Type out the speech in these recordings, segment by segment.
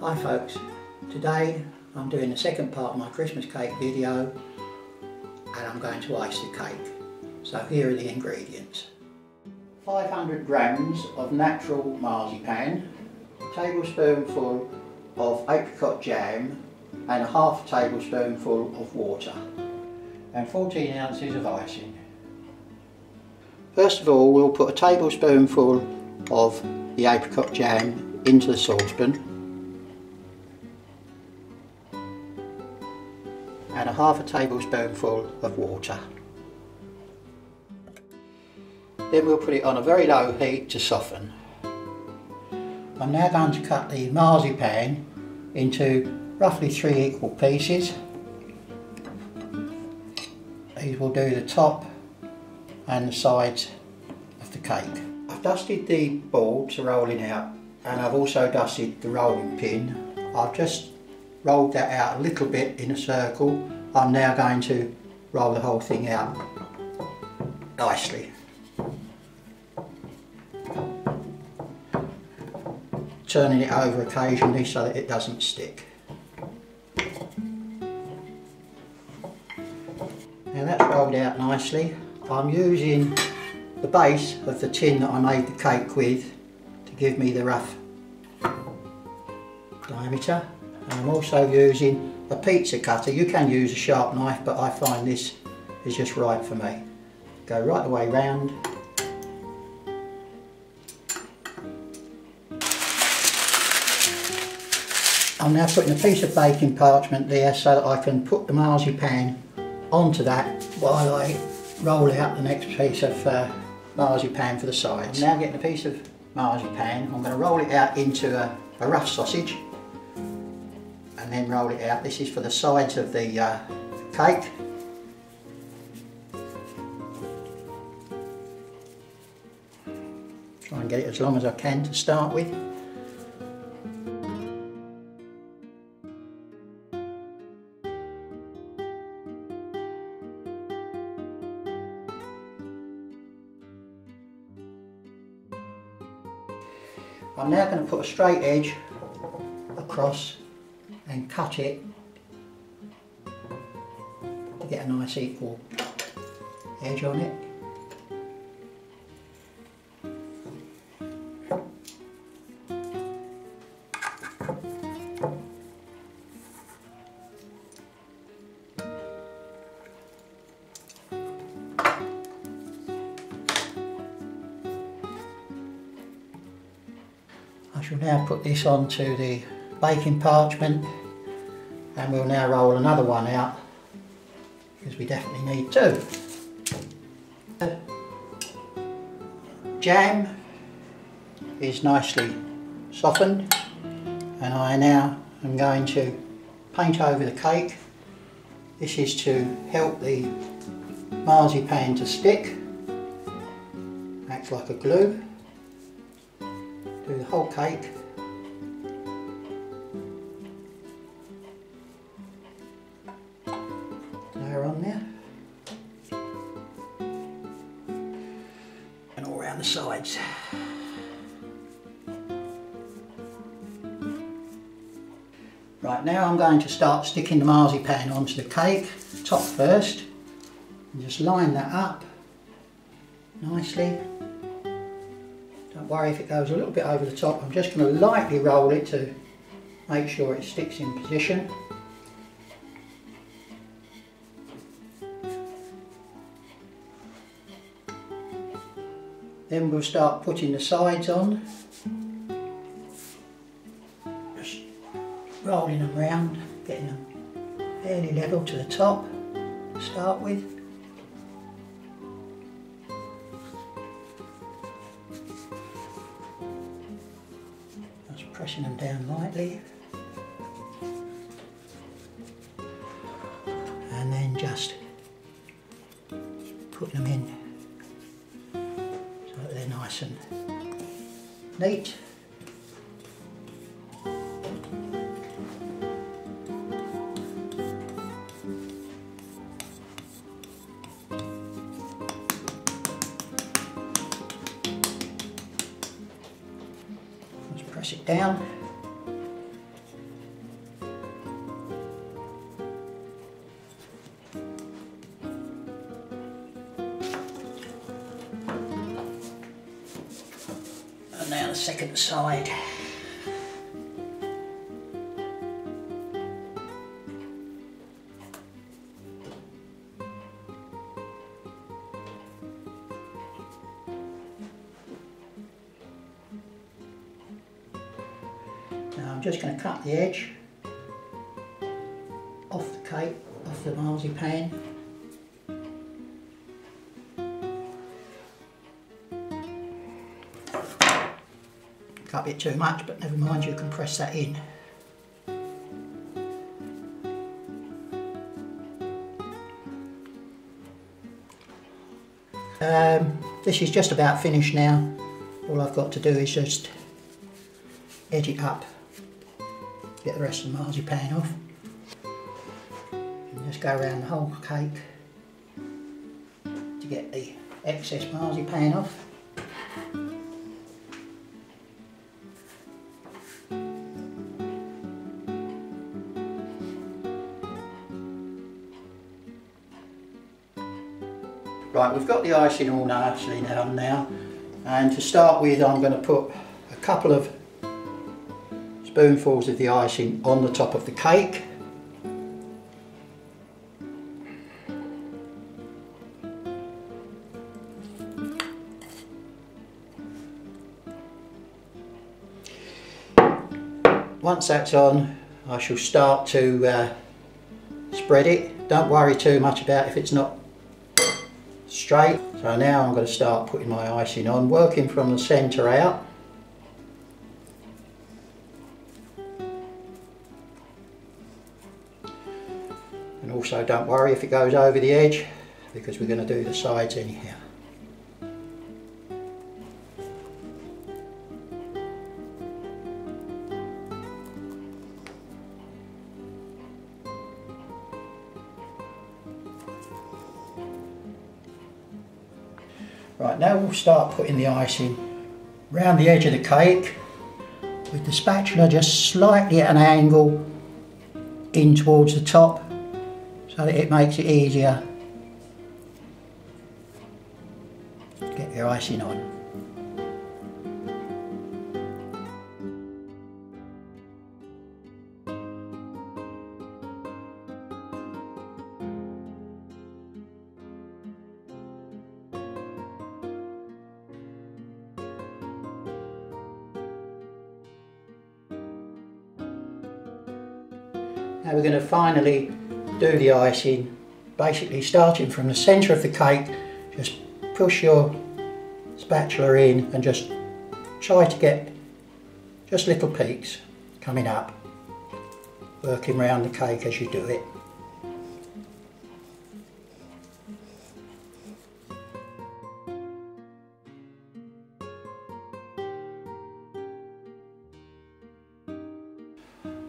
Hi folks, today I'm doing the second part of my Christmas cake video and I'm going to ice the cake. So here are the ingredients. 500 grams of natural marzipan, a tablespoonful of apricot jam and a half a tablespoonful of water and 14 ounces of icing. First of all, we'll put a tablespoonful of the apricot jam into the saucepan and a half a tablespoonful of water. Then we'll put it on a very low heat to soften. I'm now going to cut the marzipan into roughly 3 equal pieces. These will do the top and the sides of the cake. I've dusted the board to rolling out and I've also dusted the rolling pin. I've just rolled that out a little bit in a circle. I'm now going to roll the whole thing out nicely. Turning it over occasionally so that it doesn't stick. Now that's rolled out nicely. I'm using the base of the tin that I made the cake with to give me the rough diameter. And I'm also using a pizza cutter. You can use a sharp knife, but I find this is just right for me. Go right the way round. I'm now putting a piece of baking parchment there so that I can put the marzipan onto that while I roll out the next piece of marzipan for the sides. I'm now getting a piece of marzipan. I'm going to roll it out into a rough sausage and then roll it out. This is for the sides of the cake. Try and get it as long as I can to start with. I'm now going to put a straight edge across and cut it to get a nice equal edge on it. I shall now put this onto the baking parchment and we'll now roll another one out because we definitely need two. Jam is nicely softened and I now am going to paint over the cake. This is to help the marzipan to stick, acts like a glue. Do the whole cake. Layer on there. And all around the sides. Right, now I'm going to start sticking the marzipan onto the cake, top first, and just line that up nicely. Don't worry if it goes a little bit over the top. I'm just going to lightly roll it to make sure it sticks in position. Then we'll start putting the sides on. Just rolling them round, getting them fairly level to the top to start with. Pressing them down lightly and then just putting them in so that they're nice and neat. Press it down And now the second side. Now I'm just going to cut the edge off the cake, off the marzipan. Cut a bit too much, but never mind, you can press that in. This is just about finished now. All I've got to do is just edge it up, get the rest of the marzipan off, and just go around the whole cake to get the excess marzipan off. Right, we've got the icing all nicely done now, and to start with I'm going to put a couple of spoonfuls of the icing on the top of the cake. Once that's on, I shall start to spread it. Don't worry too much about if it's not straight. So now I'm going to start putting my icing on, working from the centre out. And also don't worry if it goes over the edge, because we're going to do the sides anyhow. Right, now we'll start putting the icing round the edge of the cake with the spatula just slightly at an angle in towards the top, so that it makes it easier to get your icing on. Now we're going to finally do the icing, basically starting from the centre of the cake. Just push your spatula in and just try to get just little peaks coming up, working around the cake as you do it.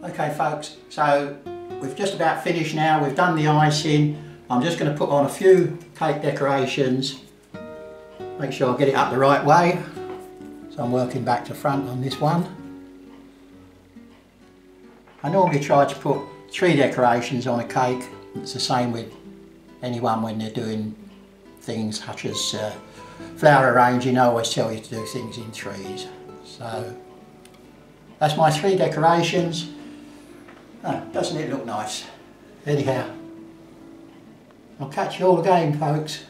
Okay folks, so we've just about finished now. We've done the icing. I'm just going to put on a few cake decorations. Make sure I get it up the right way. So I'm working back to front on this one. I normally try to put 3 decorations on a cake. It's the same with anyone when they're doing things such as flower arranging. I always tell you to do things in 3s. So that's my 3 decorations. Oh, doesn't it look nice? Anyhow, I'll catch you all again, folks.